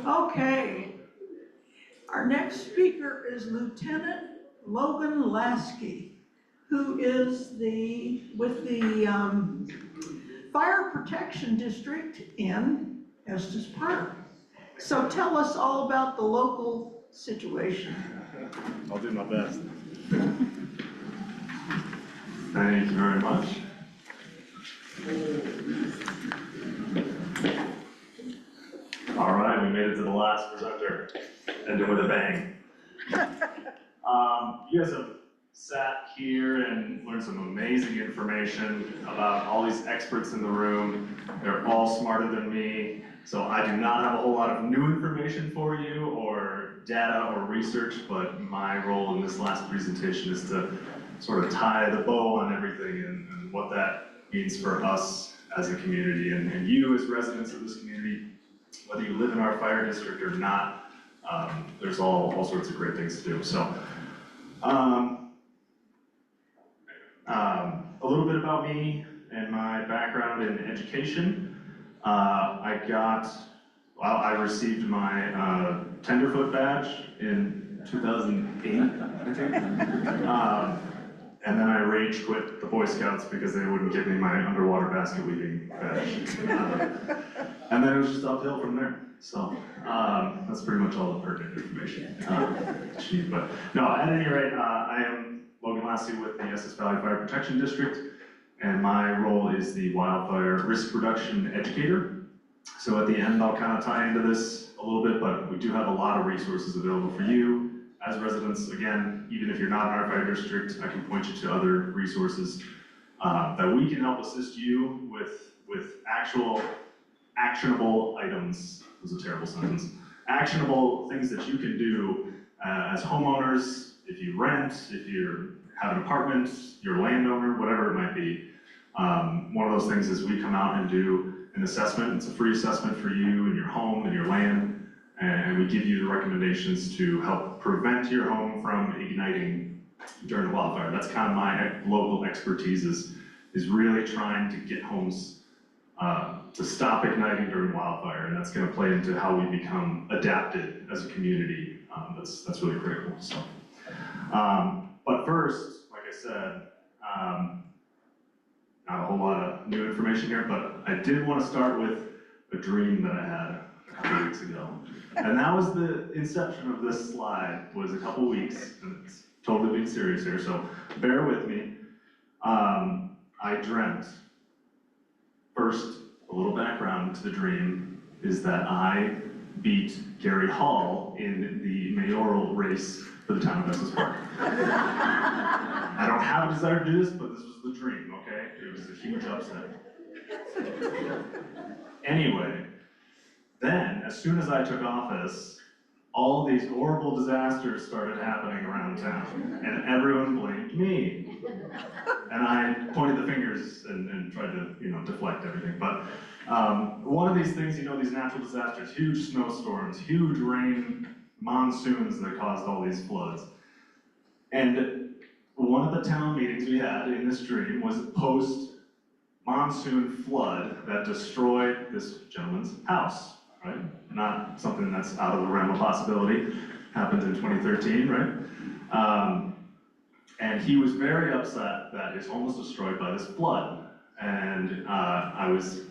Okay, our next speaker is Lieutenant Logan Lasky, who is with the Fire Protection District in Estes Park. So tell us all about the local situation. I'll do my best. Thank you very much. All right, we made it to the last presenter, and with a bang. You guys have sat here and learned some amazing information about all these experts in the room. They're all smarter than me, so I do not have a whole lot of new information for you or data or research, but my role in this last presentation is to sort of tie the bow on everything and what that means for us as a community and you as residents of this community. Whether you live in our fire district or not, there's all sorts of great things to do. So, a little bit about me and my background in education. I received my tenderfoot badge in 2008, I think. And then I rage quit the Boy Scouts because they wouldn't give me my underwater basket weaving badge. And then it was just uphill from there. So that's pretty much all the pertinent information. But no, at any rate, I am Logan Lasky with the Estes Valley Fire Protection District, and my role is the wildfire risk reduction educator. So at the end, I'll kind of tie into this a little bit, but we do have a lot of resources available for you as residents. Again, even if you're not in our fire district, I can point you to other resources that we can help assist you with actual actionable items. That was a terrible sentence. Actionable things that you can do as homeowners, if you rent, if you have an apartment, you're a landowner, whatever it might be. One of those things is we come out and do an assessment. It's a free assessment for you and your home and your land. And we give you the recommendations to help prevent your home from igniting during a wildfire. That's kind of my local expertise is really trying to get homes to stop igniting during wildfire, and that's going to play into how we become adapted as a community. That's really critical. So, but first, like I said, not a whole lot of new information here, but I did want to start with a dream that I had a couple weeks ago. And that was the inception of this slide, was a couple weeks, and it's totally being serious here, so bear with me. I dreamt, first, a little background to the dream is that I beat Gary Hall in the mayoral race for the town of Estes Park. I don't have a desire to do this, but this was the dream, okay? It was a huge upset. Anyway, then, as soon as I took office, all these horrible disasters started happening around town, and everyone blamed me. And I pointed the fingers and tried to, deflect everything. But one of these things, these natural disasters, huge snowstorms, huge rain, monsoons that caused all these floods. And one of the town meetings we had in this dream was post-monsoon flood that destroyed this gentleman's house. Right? Not something that's out of the realm of possibility. Happened in 2013, right? And he was very upset that his home was destroyed by this flood. And I was,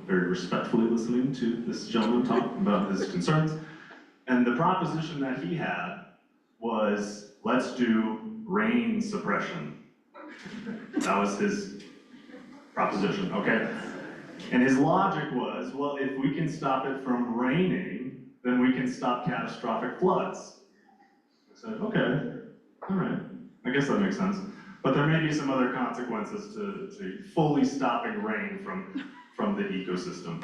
very respectfully listening to this gentleman talk about his concerns. And the proposition that he had was, let's do rain suppression. That was his proposition, okay? And his logic was, well, if we can stop it from raining, then we can stop catastrophic floods. I said, okay, all right, I guess that makes sense. But there may be some other consequences to fully stopping rain from the ecosystem.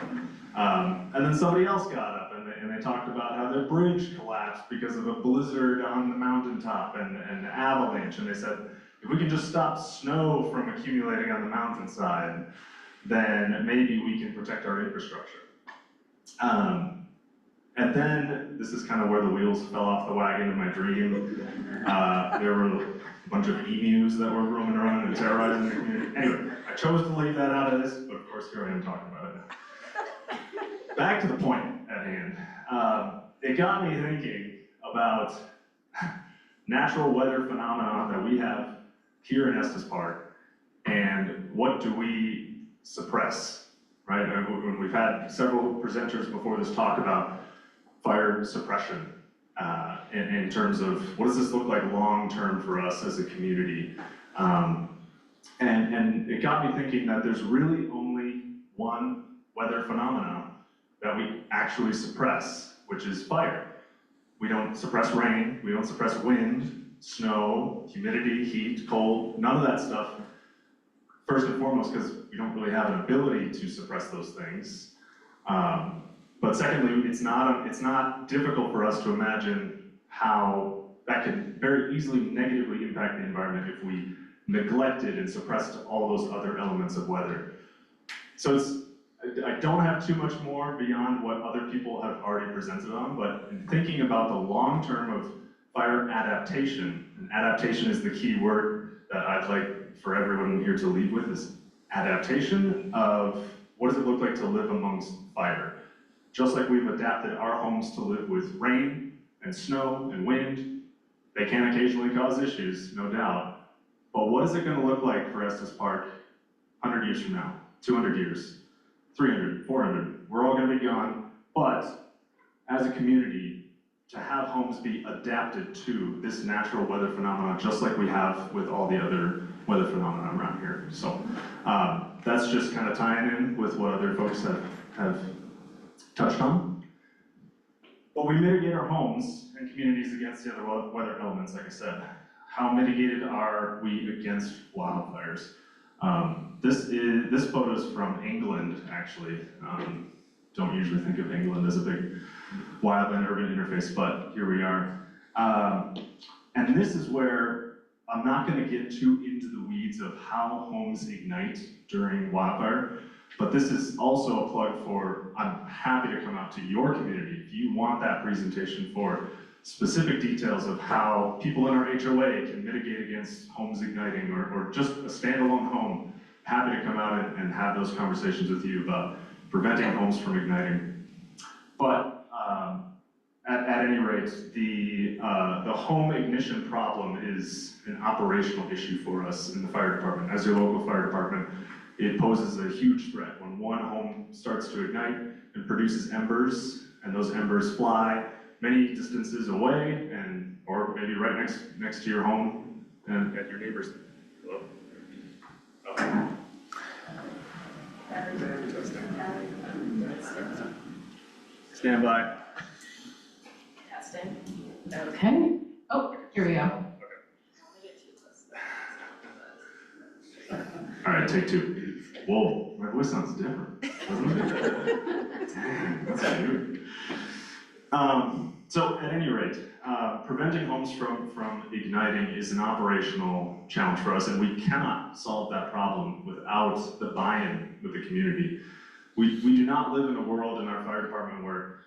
And then somebody else got up and they talked about how their bridge collapsed because of a blizzard on the mountaintop and an avalanche. And they said, if we can just stop snow from accumulating on the mountainside, then maybe we can protect our infrastructure. And then, this is kind of where the wheels fell off the wagon in my dream. There were a bunch of emus that were roaming around and terrorizing the community. Anyway, I chose to leave that out of this, but of course here I am talking about it. Back to the point at hand. it got me thinking about natural weather phenomena that we have here in Estes Park, and what do we suppress, right? And we've had several presenters before this talk about fire suppression in terms of what does this look like long-term for us as a community. And it got me thinking that there's really only one weather phenomena that we actually suppress, which is fire. We don't suppress rain, we don't suppress wind, snow, humidity, heat, cold, none of that stuff. First and foremost, because we don't really have an ability to suppress those things. But secondly, it's not difficult for us to imagine how that could very easily negatively impact the environment if we neglected and suppressed all those other elements of weather. So I don't have too much more beyond what other people have already presented on, but in thinking about the long term of fire adaptation, and adaptation is the key word that I'd like for everyone here to leave with, is adaptation of what does it look like to live amongst fire. Just like we've adapted our homes to live with rain and snow and wind, they can occasionally cause issues, no doubt. But what is it going to look like for Estes Park 100 years from now, 200 years, 300, 400? We're all going to be gone, but as a community, to have homes be adapted to this natural weather phenomenon, just like we have with all the other weather phenomena around here. So that's just kind of tying in with what other folks have touched on. But we mitigate our homes and communities against the other weather elements, like I said. How mitigated are we against wildfires? This photo is from England, actually. Don't usually think of England as a big Wildland Urban Interface, but here we are. And this is where I'm not going to get too into the weeds of how homes ignite during wildfire, but this is also a plug for, I'm happy to come out to your community if you want that presentation for specific details of how people in our HOA can mitigate against homes igniting, or just a standalone home. Happy to come out and have those conversations with you about preventing homes from igniting. But at any rate, the home ignition problem is an operational issue for us in the fire department. As your local fire department, it poses a huge threat when one home starts to ignite and produces embers, and those embers fly many distances away, or maybe right next to your home and at your neighbor's. Hello? Oh. Stand by. Testing. Okay. Oh, here we go. All right, take two. Whoa, my voice sounds different, doesn't it? Dang, that's weird. So at any rate, preventing homes from igniting is an operational challenge for us, and we cannot solve that problem without the buy-in with the community. We do not live in a world in our fire department where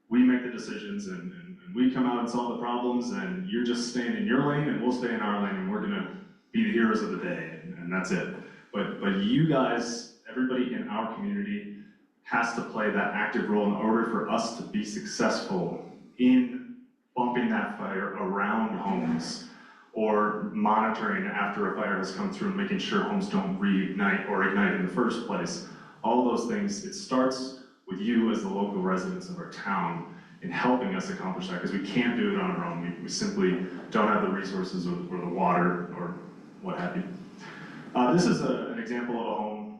we make the decisions and we come out and solve the problems, and you're just staying in your lane and we'll stay in our lane, and we're gonna be the heroes of the day, and that's it. But you guys, everybody in our community, has to play that active role in order for us to be successful in bumping that fire around homes, or monitoring after a fire has come through and making sure homes don't reignite or ignite in the first place. All those things, it starts with you as the local residents of our town in helping us accomplish that, because we can't do it on our own. We simply don't have the resources or the water or what have you. This is an example of a home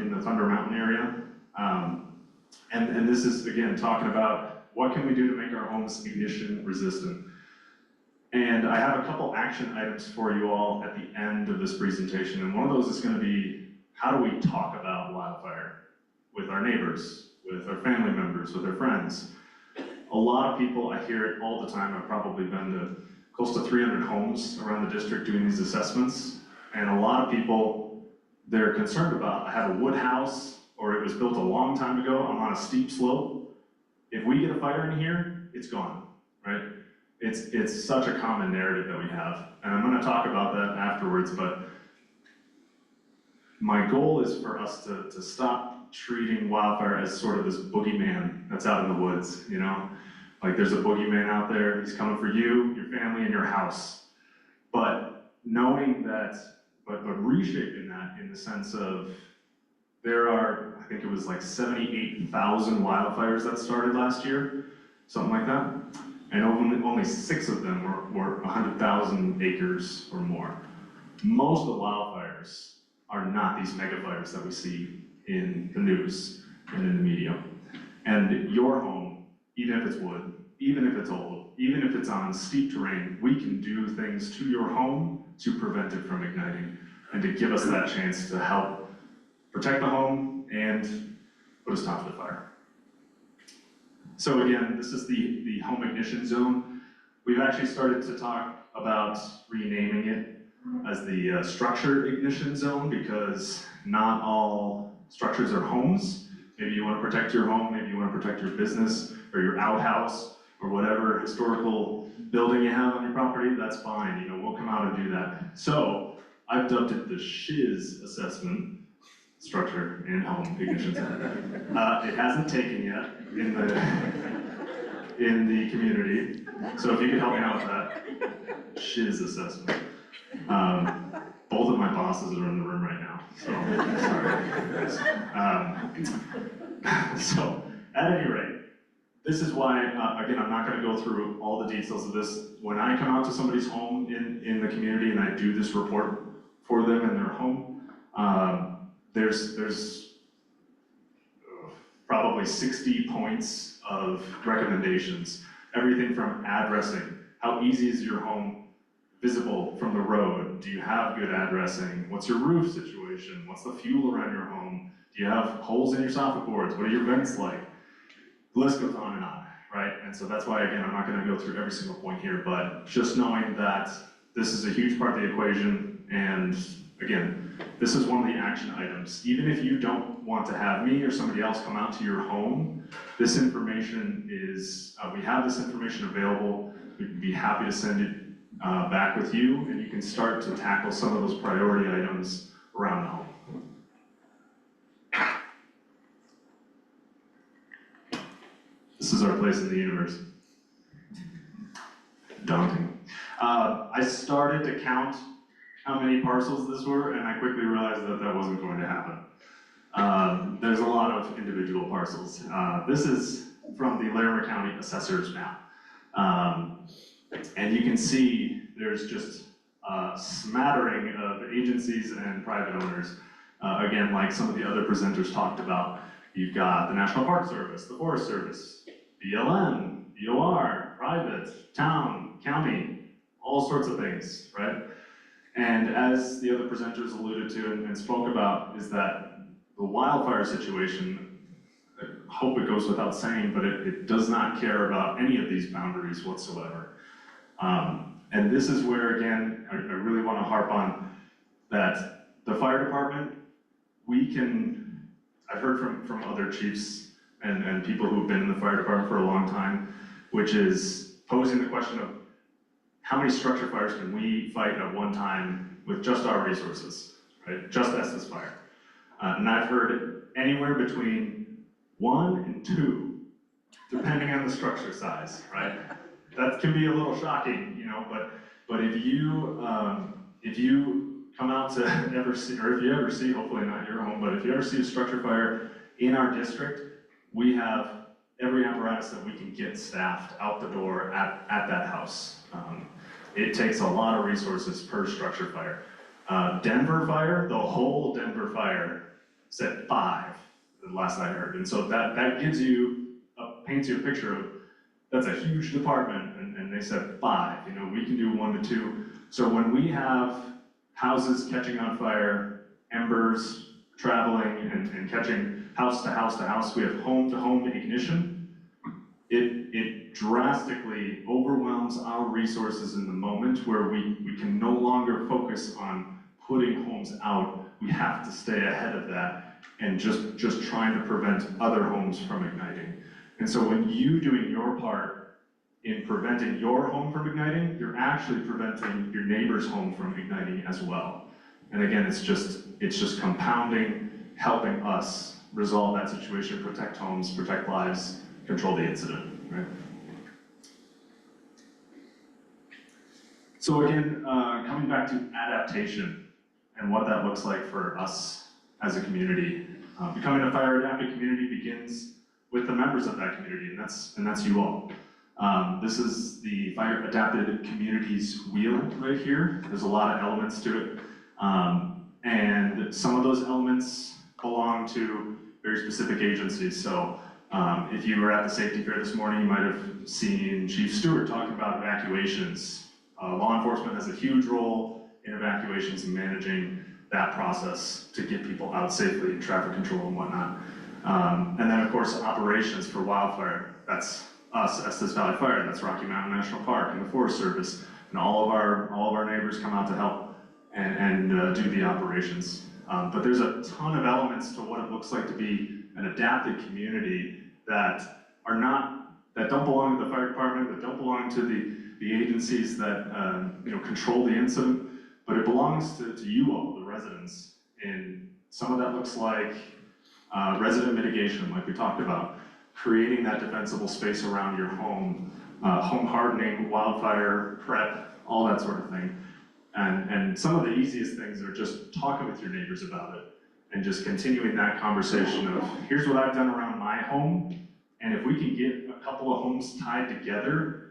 in the Thunder Mountain area. And this is, again, talking about what can we do to make our homes ignition resistant. And I have a couple action items for you all at the end of this presentation. And one of those is going to be, how do we talk about wildfire with our neighbors, with our family members, with our friends? A lot of people, I hear it all the time. I've probably been to close to 300 homes around the district doing these assessments. And a lot of people, they're concerned about, I have a wood house, or it was built a long time ago, I'm on a steep slope. If we get a fire in here, it's gone, right? It's such a common narrative that we have. And I'm gonna talk about that afterwards, but my goal is for us to stop treating wildfire as sort of this boogeyman that's out in the woods, you know? Like there's a boogeyman out there, he's coming for you, your family, and your house. But knowing that, but reshaping that in the sense of, there are, I think it was like 78,000 wildfires that started last year, something like that. And only 6 of them were 100,000 acres or more. Most of the wildfires are not these mega fires that we see in the news and in the media. And your home, even if it's wood, even if it's old, even if it's on steep terrain, we can do things to your home to prevent it from igniting and to give us that chance to help protect the home and put a stop to the fire. So again, this is the home ignition zone. We've actually started to talk about renaming it as the structure ignition zone, because not all structures are homes. Maybe you want to protect your home, maybe you want to protect your business or your outhouse or whatever historical building you have on your property, that's fine, you know, we'll come out and do that. So I've dubbed it the SHIZ assessment, structure and home ignition zone. It hasn't taken yet in the community, so if you could help me out with that, SHIZ assessment. Both of my bosses are in the room right now, so sorry. So at any rate, this is why, again, I'm not going to go through all the details of this. When I come out to somebody's home in the community and I do this report for them in their home, there's probably 60 points of recommendations. Everything from addressing, how easy is your home visible from the road? Do you have good addressing? What's your roof situation? What's the fuel around your home? Do you have holes in your soffit boards? What are your vents like? The list goes on, right? And so that's why, again, I'm not gonna go through every single point here, but just knowing that this is a huge part of the equation, and again, this is one of the action items. Even if you don't want to have me or somebody else come out to your home, this information is, we have this information available. We'd be happy to send it back with you, and you can start to tackle some of those priority items around the home. This is our place in the universe. Daunting. I started to count how many parcels this were, and I quickly realized that that wasn't going to happen. There's a lot of individual parcels. This is from the Larimer County Assessor's map. And you can see there's just a smattering of agencies and private owners. Again, like some of the other presenters talked about, you've got the National Park Service, the Forest Service, BLM, DOR, private, town, county, all sorts of things, right? And as the other presenters alluded to and spoke about, is that the wildfire situation, I hope it goes without saying, but it does not care about any of these boundaries whatsoever. And this is where, again, I really want to harp on that the fire department, I've heard from other chiefs and people who've been in the fire department for a long time, which is posing the question of how many structure fires can we fight at one time with just our resources, right? Just Estes Fire. And I've heard anywhere between 1 and 2, depending on the structure size, right? That can be a little shocking, you know, but if you come out to ever see, or if you ever see, hopefully not your home, but if you ever see a structure fire in our district, we have every apparatus that we can get staffed out the door at that house. It takes a lot of resources per structure fire. Denver fire, the whole Denver fire said 5, the last I heard. And so that gives you, paints you a picture of, that's a huge department, and they said 5, you know, we can do 1 to 2. So when we have houses catching on fire, embers traveling and catching house to house to house, we have home to home ignition, it drastically overwhelms our resources in the moment where we can no longer focus on putting homes out. We have to stay ahead of that and just trying to prevent other homes from igniting. And so when you doing your part in preventing your home from igniting, you're actually preventing your neighbor's home from igniting as well. And again, it's just compounding, helping us resolve that situation, protect homes, protect lives, control the incident, right? So again, coming back to adaptation and what that looks like for us as a community. Becoming a fire adapted community begins with the members of that community, and that's you all. This is the Fire Adapted Communities wheel right here. There's a lot of elements to it. And some of those elements belong to very specific agencies. So if you were at the safety fair this morning, you might have seen Chief Stewart talking about evacuations. Law enforcement has a huge role in evacuations and managing that process to get people out safely in traffic control and whatnot. And then of course, operations for wildfire. That's us, Estes Valley Fire, that's Rocky Mountain National Park and the Forest Service. And all of our neighbors come out to help and do the operations. But there's a ton of elements to what it looks like to be an adapted community that don't belong to the fire department, that don't belong to the agencies that control the incident, but it belongs to you all, the residents. And some of that looks like resident mitigation, like we talked about, creating that defensible space around your home, home hardening, wildfire prep, all that sort of thing. And some of the easiest things are just talking with your neighbors about it and just continuing that conversation of, here's what I've done around my home, and if we can get a couple of homes tied together,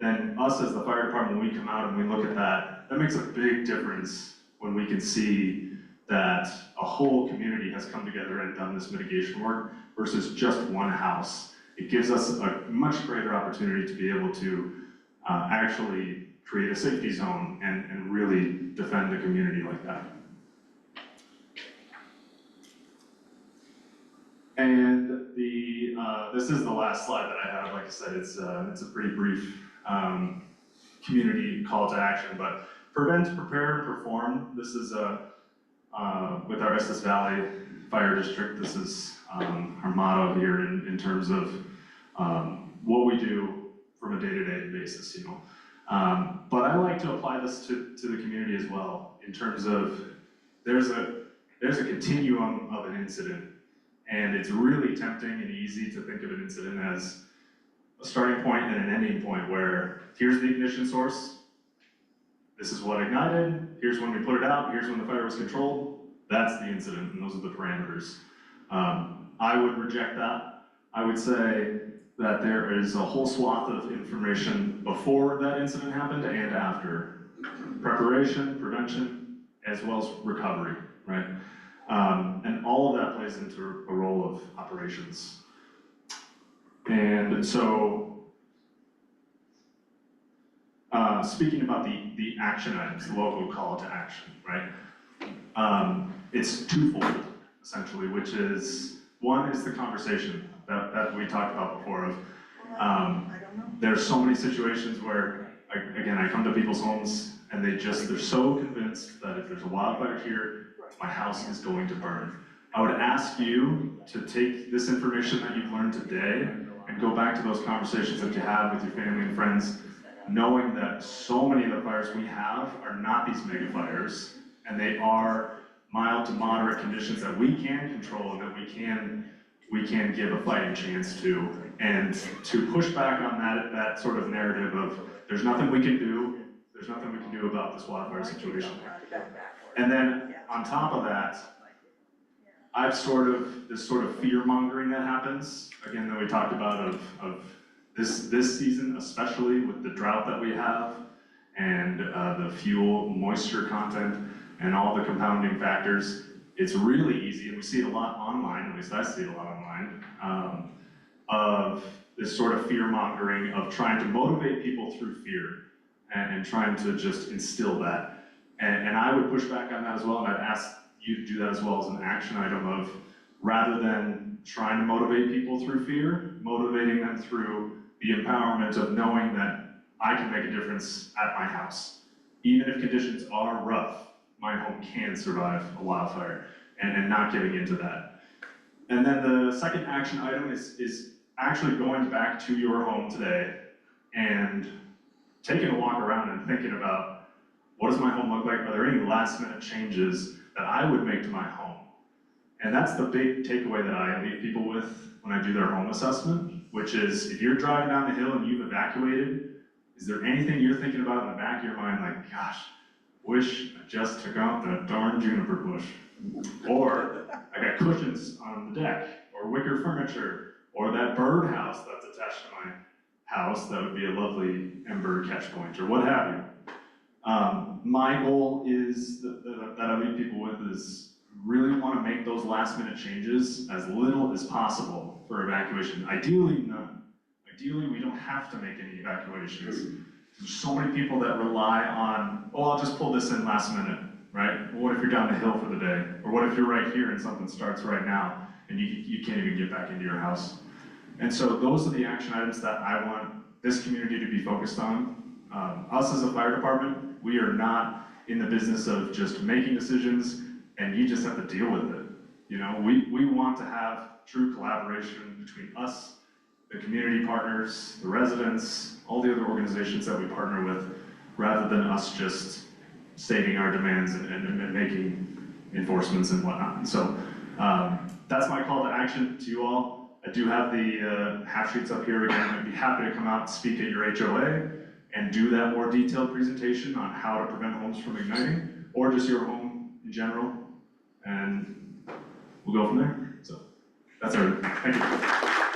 then us as the fire department, when we come out and we look at that, that makes a big difference when we can see that a whole community has come together and done this mitigation work versus just one house. It gives us a much greater opportunity to be able to actually create a safety zone and really defend the community like that. And this is the last slide that I have. Like I said, it's a pretty brief community call to action, but prevent, prepare, and perform. This is with our Estes Valley Fire District. This is our motto here in terms of what we do from a day-to-day basis, But I like to apply this to the community as well, in terms of there's a continuum of an incident, and it's really tempting and easy to think of an incident as a starting point and an ending point where here's the ignition source, this is what ignited, here's when we put it out, here's when the fire was controlled, that's the incident, and those are the parameters. I would reject that. I would say that there is a whole swath of information before that incident happened and after. Preparation, prevention, as well as recovery, right? And all of that plays into a role of operations. And so, speaking about the action items, the local call to action, right? It's twofold, essentially, which is, one is the conversation that we talked about before of, there's so many situations where, again, I come to people's homes and they're so convinced that if there's a wildfire here, my house is going to burn. I would ask you to take this information that you've learned today and go back to those conversations that you have with your family and friends, knowing that so many of the fires we have are not these mega fires, and they are mild to moderate conditions that we can control and that we can give a fighting chance to. And to push back on that sort of narrative of there's nothing we can do about this wildfire situation. And then on top of that, I've this sort of fear mongering that happens, again, that we talked about of this season, especially with the drought that we have and the fuel moisture content and all the compounding factors. It's really easy, and we see it a lot online, at least I see it a lot online, of this sort of fear mongering of trying to motivate people through fear and trying to just instill that. And I would push back on that as well, and I'd ask you to do that as well as an action item of, rather than trying to motivate people through fear, motivating them through the empowerment of knowing that I can make a difference at my house. Even if conditions are rough, my home can survive a wildfire, and not giving into that. And then the second action item is actually going back to your home today and taking a walk around and thinking about, what does my home look like? Are there any last minute changes that I would make to my home? And that's the big takeaway that I leave people with when I do their home assessment, which is, if you're driving down the hill and you've evacuated, Is there anything you're thinking about in the back of your mind, like, gosh, wish I just took out that darn juniper bush? Or I got cushions on the deck, or wicker furniture, or that birdhouse that's attached to my house that would be a lovely ember catch point, or what have you. My goal is that I leave people with is really want to make those last minute changes as little as possible for evacuation. Ideally, none. Ideally, we don't have to make any evacuations. There's so many people that rely on, oh, I'll just pull this in last minute, right? Well, what if you're down the hill for the day? Or what if you're right here and something starts right now and you can't even get back into your house? And so those are the action items that I want this community to be focused on. Us as a fire department, we are not in the business of just making decisions and you just have to deal with it. You know, we want to have true collaboration between us, the community partners, the residents, all the other organizations that we partner with, rather than us just stating our demands and making enforcements and whatnot. And so that's my call to action to you all. I do have the half sheets up here again. I'd be happy to come out and speak at your HOA and do that more detailed presentation on how to prevent homes from igniting, or just your home in general, and we'll go from there. So that's everything. Thank you.